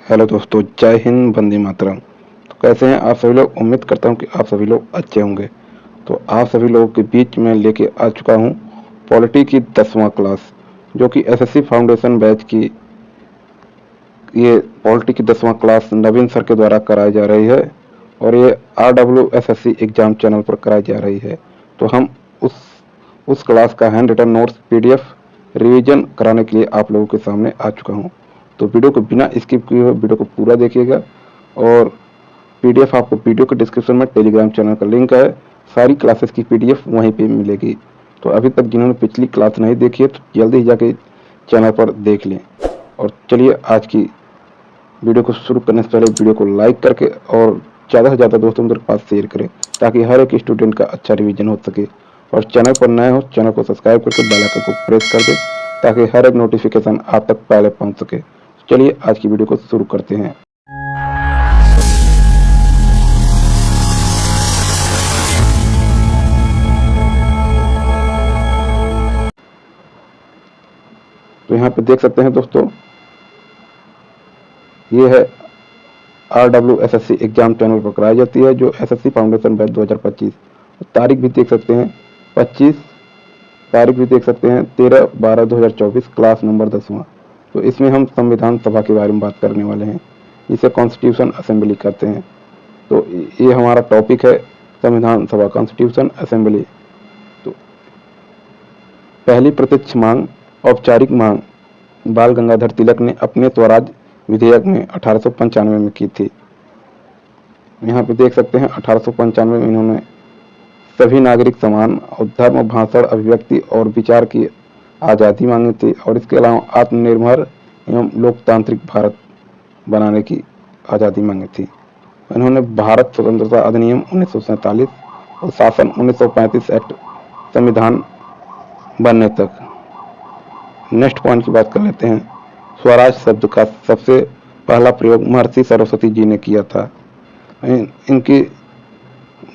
Hello दोस्तों, जय हिंद, वंदे मातरम। तो कैसे हैं आप सभी लोग। उम्मीद करता हूं कि आप सभी लोग अच्छे होंगे। तो आप सभी लोगों के बीच में लेके आ चुका हूं पॉलिटी की 10वां क्लास, जो कि एसएससी फाउंडेशन बैच की ये पॉलिटी की 10वां क्लास नवीन सर के द्वारा कराई जा रही है और ये RWSSC एग्जाम चैनल पर कराई जा रही है। तो हम उस उस क्लास का handwritten notes PDF revision कराने के लिए आप लोगों के सामने आ चुका हूं। तो वीडियो को बिना स्किप किए हुए वीडियो को पूरा देखिएगा और PDF आपको वीडियो के डिस्क्रिप्शन में टेलीग्राम चैनल का लिंक है। सारी क्लासेस की PDF वहीं पे मिलेगी। तो अभी तक जिन्होंने पिछली क्लास नहीं देखी है तो जल्दी ही जाके चैनल पर देख लें। और चलिए आज की वीडियो को शुरू करने से पहले वीडियो को लाइक करके और ज़्यादा से ज़्यादा दोस्तों के पास शेयर करें, ताकि हर एक स्टूडेंट का अच्छा रिवीजन हो सके। और चैनल पर नए हो चैनल को सब्सक्राइब करके बेल आइकन को प्रेस कर दें, ताकि हर एक नोटिफिकेशन आप तक पहले पहुंच सके। चलिए आज की वीडियो को शुरू करते हैं। तो यहाँ पे देख सकते हैं दोस्तों, ये है RWSSC एग्जाम चैनल पर कराई जाती है, जो एसएससी फाउंडेशन बैच 2025। तारीख भी देख सकते हैं 25, तारीख भी देख सकते हैं 13/12/2024, क्लास नंबर 10वां। तो इसमें हम संविधान सभा के बारे में बात करने वाले हैं, इसे कॉन्स्टिट्यूशन असेंबली कहते हैं। तो ये हमारा टॉपिक है, संविधान सभा, कॉन्स्टिट्यूशन असेंबली। तो पहली प्रत्यक्ष मांग, औपचारिक मांग बाल गंगाधर तिलक ने अपने स्वराज विधेयक में 1895 में की थी। यहाँ पे देख सकते हैं 1895 में इन्होंने सभी नागरिक समान और धर्म, भाषण, अभिव्यक्ति और विचार की आज़ादी मांगी थी, और इसके अलावा आत्मनिर्भर एवं लोकतांत्रिक भारत बनाने की आज़ादी मांगी थी। इन्होंने भारत स्वतंत्रता अधिनियम 1947 और शासन 1935 एक्ट संविधान बनने तक। नेक्स्ट पॉइंट की बात कर लेते हैं। स्वराज शब्द का सबसे पहला प्रयोग महर्षि सरस्वती जी ने किया था। इनकी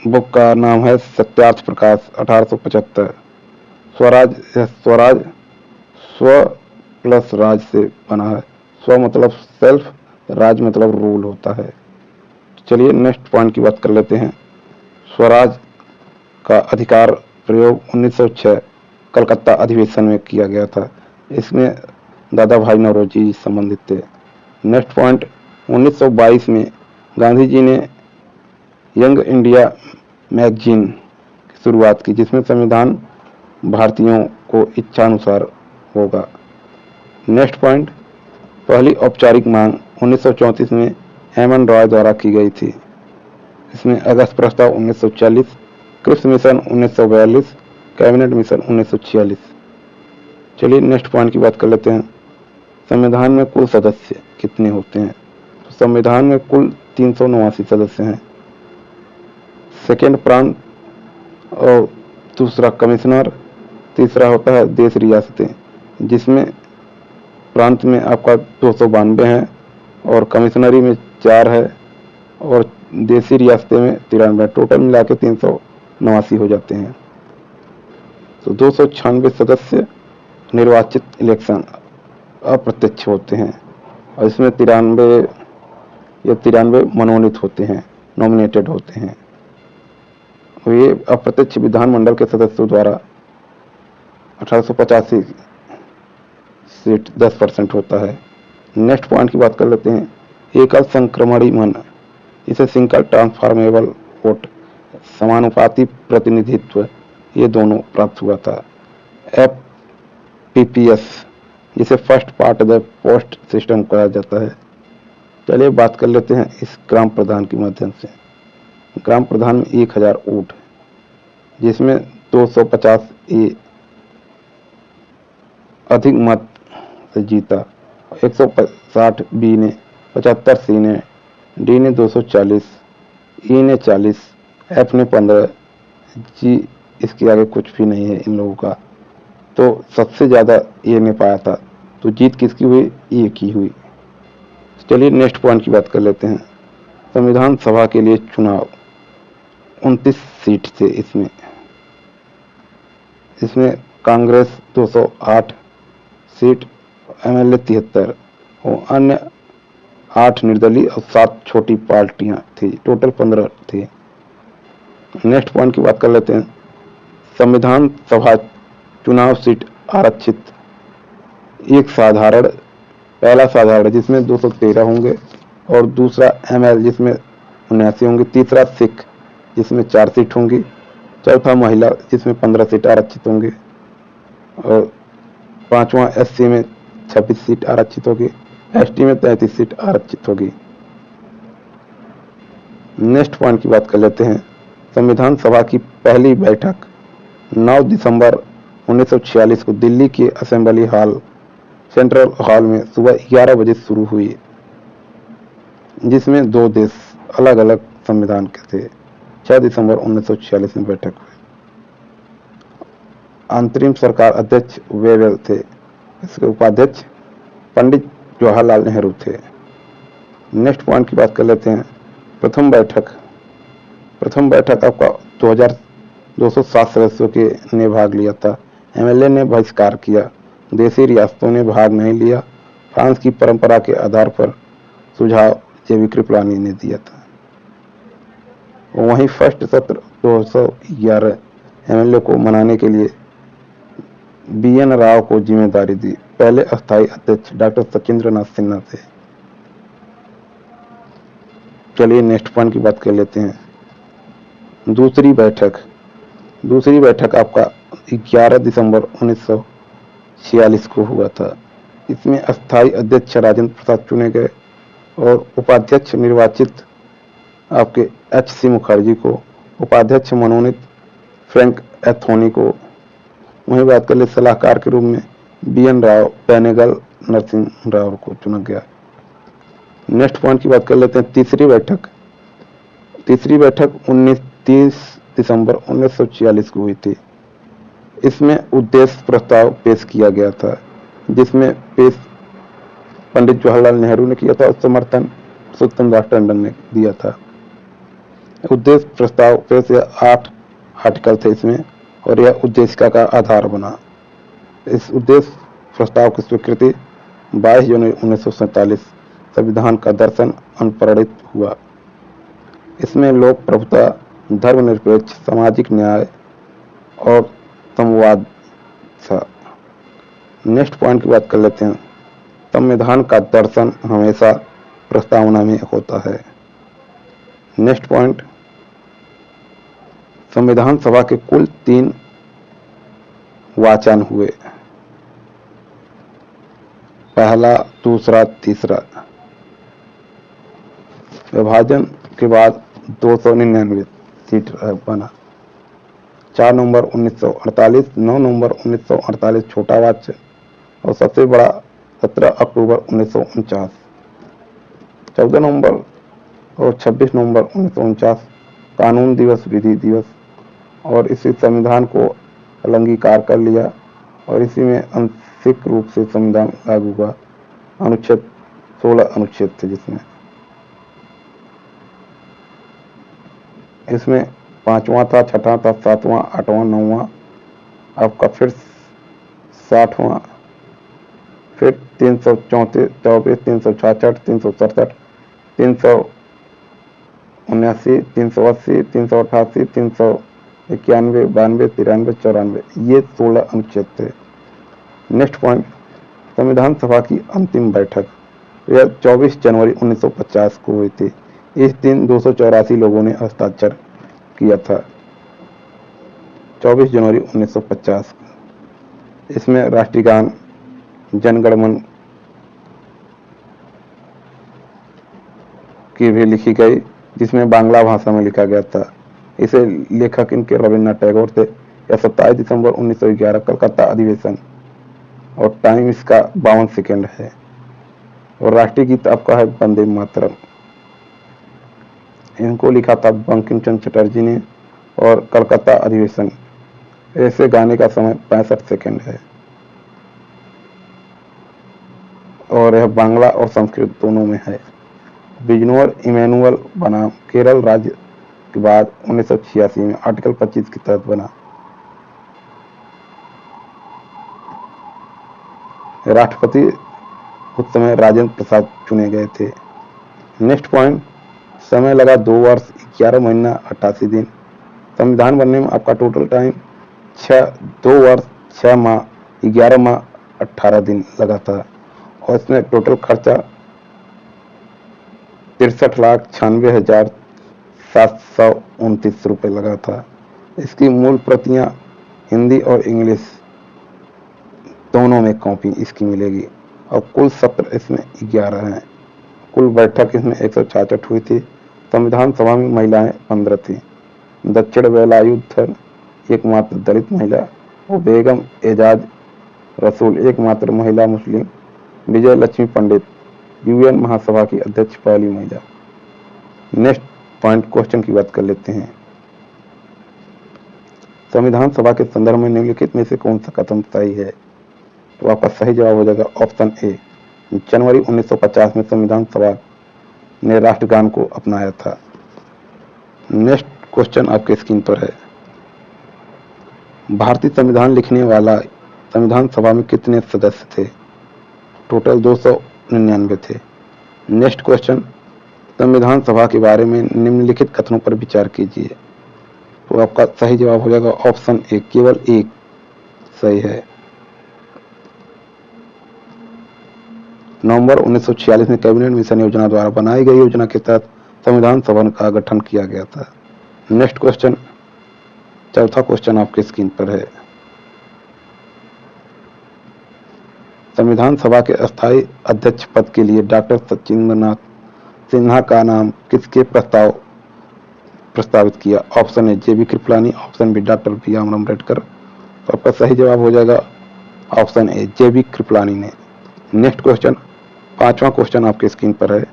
बुक का नाम है सत्यार्थ प्रकाश, 1875। स्वराज, स्वराज स्व प्लस राज से बना है। स्व मतलब सेल्फ, राज मतलब रूल होता है। चलिए नेक्स्ट पॉइंट की बात कर लेते हैं। स्वराज का अधिकार प्रयोग 1906 कलकत्ता अधिवेशन में किया गया था। इसमें दादा भाई नौरोजी संबंधित थे। नेक्स्ट पॉइंट, 1922 में गांधी जी ने यंग इंडिया मैगजीन की शुरुआत की, जिसमें संविधान भारतीयों को इच्छानुसार होगा। नेक्स्ट पॉइंट, पहली औपचारिक मांग 1934 में हेमन रॉय द्वारा की गई थी। इसमें अगस्त प्रस्ताव 1940, कृषि मिशन 1942, कैबिनेट मिशन 1946। चलिए नेक्स्ट पॉइंट की बात कर लेते हैं। संविधान में कुल सदस्य कितने होते हैं। तो संविधान में कुल 389 सदस्य हैं। सेकेंड प्रांत और दूसरा कमिश्नर, तीसरा होता है देश रियासतें, जिसमें प्रांत में आपका 292 है और कमिश्नरी में 4 है और देशी रियासतें में 93। टोटल मिला के 389 हो जाते हैं। तो 296 सदस्य निर्वाचित इलेक्शन अप्रत्यक्ष होते हैं और इसमें 93 मनोनीत होते हैं, नॉमिनेटेड होते हैं। ये अप्रत्यक्ष विधानमंडल के सदस्यों द्वारा 1885 सीट 10% होता है। नेक्स्ट पॉइंट की बात कर लेते हैं। एकल संक्रमणी मन, इसे सिंगल ट्रांसफॉर्मेबल वोट, समानुपाती प्रतिनिधित्व, ये दोनों प्राप्त हुआ था। FPPS, जिसे first part the post system कहा जाता है। चलिए बात कर लेते हैं इस ग्राम प्रधान के माध्यम से। ग्राम प्रधान में 1000 वोट, जिसमें 250 ए अधिक मत से जीता, 160 बी ने, 75 सी ने, डी ने 240, ई ने 40, एफ ने 15, जी इसके आगे कुछ भी नहीं है इन लोगों का। तो सबसे ज्यादा ए ने पाया था। तो जीत किसकी हुई, ए की हुई। चलिए नेक्स्ट पॉइंट की बात कर लेते हैं। संविधान सभा के लिए चुनाव 29 सीट थे। इसमें कांग्रेस 208 सीट, MLA 73 और अन्य 8 निर्दलीय और 7 छोटी पार्टियां थी, टोटल 15 थी। नेक्स्ट पॉइंट की बात कर लेते हैं। संविधान सभा चुनाव सीट आरक्षित। एक साधारण, पहला साधारण जिसमें 213 होंगे, और दूसरा ML जिसमें 79 होंगे, तीसरा सिख जिसमें 4 सीट होंगी, चौथा महिला जिसमें 15 सीट आरक्षित होंगे, और पांचवा SC में 26 सीट आरक्षित होगी, ST में 33 सीट आरक्षित होगी। नेक्स्ट पॉइंट की बात कर लेते हैं। संविधान सभा की पहली बैठक 9 दिसंबर 1946 को दिल्ली के असेंबली हॉल, सेंट्रल हॉल में सुबह 11 बजे शुरू हुई, जिसमें 2 देश अलग अलग संविधान के थे। 6 दिसंबर 1946 में बैठक हुई। अंतरिम सरकार अध्यक्ष वेवेल थे, इसके उपाध्यक्ष पंडित जवाहरलाल नेहरू थे। नेक्स्ट पॉइंट की बात कर लेते हैं। प्रथम बैठक आपका 2207 सदस्यों के ने भाग लिया था। MLA ने बहिष्कार किया, देशी रियासतों ने भाग नहीं लिया। फ्रांस की परंपरा के आधार पर सुझाव जेवी कृपलानी ने दिया था। वहीं फर्स्ट सत्र 211 MLA को मनाने के लिए BN राव को जिम्मेदारी दी। पहले अस्थायी अध्यक्ष डॉक्टर सचिंद्र नाथ सिन्हा थे। चलिए नेक्स्ट पॉइंट की बात कर लेते हैं। दूसरी बैठक आपका 11 दिसंबर 1946 को हुआ था। इसमें अस्थायी अध्यक्ष राजेंद्र प्रसाद चुने गए और उपाध्यक्ष निर्वाचित आपके HC मुखर्जी को, उपाध्यक्ष मनोनीत फ्रैंक एथोनी को। वहीं बात कर ले सलाहकार के रूप में BN राव, पेनेगल नरसिंह राव को चुना गया। नेक्स्ट पॉइंट की बात कर लेते हैं। तीसरी बैठक 30 दिसंबर 1946 को हुई थी। इसमें उद्देश्य प्रस्ताव पेश किया गया था, जिसमें पेश पंडित जवाहरलाल नेहरू ने किया था और समर्थन पुरुषोत्तम दास टंडन ने दिया था। उद्देश्य प्रस्ताव पेश 8 आर्टिकल थे इसमें, और यह उद्देशिका का आधार बना। इस उद्देश्य प्रस्ताव की स्वीकृति 22 जनवरी 1947 संविधान का दर्शन अनुप्रणित हुआ। इसमें लोक प्रभुता, धर्मनिरपेक्ष, सामाजिक न्याय और संवाद था। नेक्स्ट पॉइंट की बात कर लेते हैं। संविधान का दर्शन हमेशा प्रस्तावना में होता है। नेक्स्ट पॉइंट, संविधान सभा के कुल 3 वाचन हुए, पहला, दूसरा, तीसरा। विभाजन के बाद 299 सीट बना। 4 नवंबर 1948, 9 नवंबर 1948 छोटा वाच्य, और सबसे बड़ा 17 अक्टूबर 1949। 14 नवंबर और 26 नवंबर 1949 कानून दिवस, विधि दिवस, और इसी संविधान को अंगीकार कर लिया, और इसी में आंशिक रूप से संविधान लागू हुआ। अनुच्छेद 16 अनुच्छेद थे, जिसमें इसमें 5वां था, 6वां था, 7वां, 8वां, 9वां, आपका फिर 60वां, फिर 334, 366, 367, 379, 380, 388, 391, 92, 93, 94, ये 16 अनुच्छेद थे। नेक्स्ट पॉइंट, संविधान सभा की अंतिम बैठक यह 24 जनवरी 1950 को हुई थी। इस दिन 284 लोगों ने हस्ताक्षर किया था। 24 जनवरी 1950। इसमें राष्ट्रीय गान, जनगण मन की भी लिखी गई, जिसमें बांग्ला भाषा में लिखा गया था। इसे लेखक इनके रविन्द्रनाथ टैगोर थे। यह 27 दिसंबर 1911 कलकत्ता अधिवेशन, और टाइम इसका 52 सेकेंड है। और राष्ट्रीय गीत आपका है वंदे मातरम। इनको लिखा था बंकिम चंद्र चटर्जी ने, और कलकत्ता अधिवेशन। ऐसे गाने का समय 65 सेकेंड है, और यह बांग्ला और संस्कृत दोनों में है। बिजनौर इमैनुअल बनाम केरल राज्य के बाद 1986 में आर्टिकल 25 के तहत बना। राष्ट्रपति उस समय राजेंद्र प्रसाद चुने गए थे। नेक्स्ट पॉइंट, समय लगा 2 वर्ष 11 महीना 88 दिन। संविधान बनने में आपका टोटल टाइम 2 वर्ष 6 माह 11 माह 18 दिन लगा था और इसमें टोटल खर्चा 63,96,729 रुपये लगा था। इसकी मूल प्रतियां हिंदी और इंग्लिश दोनों में कॉपी इसकी मिलेगी और कुल सत्र इसमें 11 हैं। कुल बैठक इसमें 166 हुई थी। संविधान सभा में महिलाएं 15 थी। दक्षिण वेलायुधर एकमात्र दलित महिला और बेगम एजाज रसूल एकमात्र महिला मुस्लिम। विजय लक्ष्मी पंडित यूएन महासभा की अध्यक्ष पहली महिला। नेक्स्ट पॉइंट क्वेश्चन की बात कर लेते हैं। संविधान सभा के संदर्भ में निम्नलिखित में से कौन सा कथन सही है? तो आपका सही जवाब हो जाएगा ऑप्शन ए। जनवरी 1950 में संविधान सभा ने राष्ट्रगान को अपनाया था। नेक्स्ट क्वेश्चन आपके स्क्रीन पर है। भारतीय संविधान लिखने वाला संविधान सभा में कितने सदस्य थे? टोटल 299 थे। नेक्स्ट क्वेश्चन, संविधान सभा के बारे में निम्नलिखित कथनों पर विचार कीजिए। तो आपका सही जवाब हो जाएगा ऑप्शन ए, केवल एक सही है। नवंबर 1946 में कैबिनेट मिशन योजना द्वारा बनाई गई योजना के तहत संविधान सभा का गठन किया गया था। नेक्स्ट क्वेश्चन, चौथा क्वेश्चन आपके स्क्रीन पर है। संविधान सभा के अस्थायी अध्यक्ष पद के लिए डॉक्टर सचिंद्रनाथ सिन्हा का नाम किसके प्रस्तावित किया? Option A JB Kripalani, option B doctor BR. Ambedkar. तो आपका सही जवाब हो जाएगा ऑप्शन ए जेबी कृपलानी ने। नेक्स्ट क्वेश्चन, पांचवा क्वेश्चन आपके स्क्रीन पर है।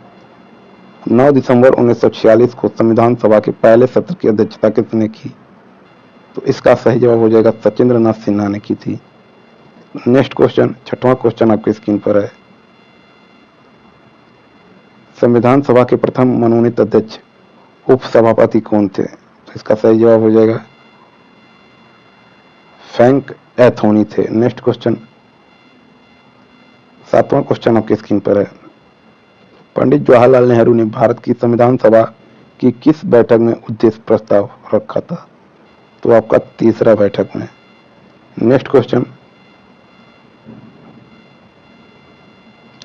9 दिसंबर 1946 को संविधान सभा के पहले सत्र की अध्यक्षता किसने की? तो इसका सही जवाब हो जाएगा सचिंद्रनाथ सिन्हा ने की थी। नेक्स्ट क्वेश्चन, छठवां क्वेश्चन आपके स्क्रीन पर है। संविधान सभा के प्रथम मनोनीत अध्यक्ष उप सभापति कौन थे? तो इसका सही जवाब हो जाएगा फ्रैंक एंथोनी थे। नेक्स्ट क्वेश्चन, सातवां क्वेश्चन आपके स्क्रीन पर है। पंडित जवाहरलाल नेहरू ने भारत की संविधान सभा की किस बैठक में उद्देश्य प्रस्ताव रखा था? तो आपका तीसरा बैठक में। नेक्स्ट क्वेश्चन,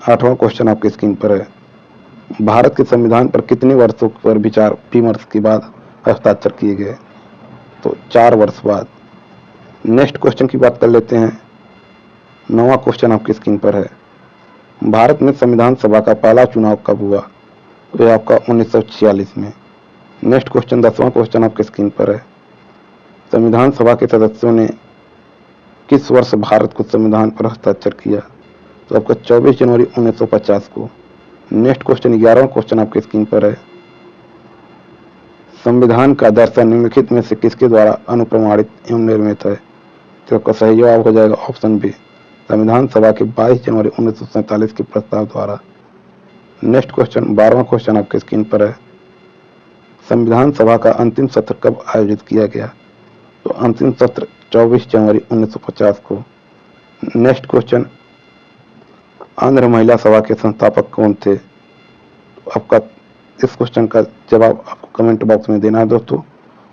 आठवां क्वेश्चन आपके स्क्रीन पर है। भारत के संविधान पर कितने वर्षों पर विचार विमर्श के बाद हस्ताक्षर किए गए? तो 4 वर्ष बाद। नेक्स्ट क्वेश्चन की बात कर लेते हैं। 9वां क्वेश्चन आपकी स्क्रीन पर है। भारत में संविधान सभा का पहला चुनाव कब हुआ? तो यह आपका 1946 में। नेक्स्ट क्वेश्चन, 10वां क्वेश्चन आपके स्क्रीन पर है। संविधान सभा के सदस्यों ने किस वर्ष भारत को संविधान पर हस्ताक्षर किया? तो आपका 24 जनवरी 1950 को। नेक्स्ट क्वेश्चन, 11वां क्वेश्चन आपके स्क्रीन पर है। संविधान का दर्शन निम्नलिखित में से किसके द्वारा अनुप्रमाणित एवं निर्मित है? तो आपका सही जवाब हो जाएगा ऑप्शन बी, संविधान सभा के 22 जनवरी 1947 के प्रस्ताव द्वारा। नेक्स्ट क्वेश्चन, 12वां क्वेश्चन आपके स्क्रीन पर है। संविधान सभा का अंतिम सत्र कब आयोजित किया गया? तो अंतिम सत्र 24 जनवरी 1950 को। नेक्स्ट क्वेश्चन, आंध्र महिला सभा के संस्थापक कौन थे? तो आपका इस क्वेश्चन का जवाब आपको कमेंट बॉक्स में देना है दोस्तों।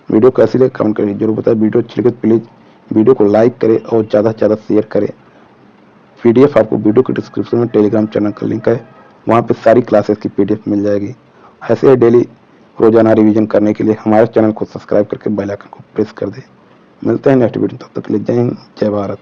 वीडियो कैसी लगे कमेंट करिए जरूर बताएं। वीडियो अच्छी लगे प्लीज वीडियो को लाइक करें और ज़्यादा से ज़्यादा शेयर करें। पीडीएफ आपको वीडियो के डिस्क्रिप्शन में टेलीग्राम चैनल का लिंक है, वहाँ पे सारी क्लासेस की पीडीएफ मिल जाएगी। ऐसे ही डेली रोजाना रिवीजन करने के लिए हमारे चैनल को सब्सक्राइब करके बेल आइकन को प्रेस कर दें। मिलते हैं नेक्स्ट वीडियो, तब तक के लिए जय हिंद जय भारत।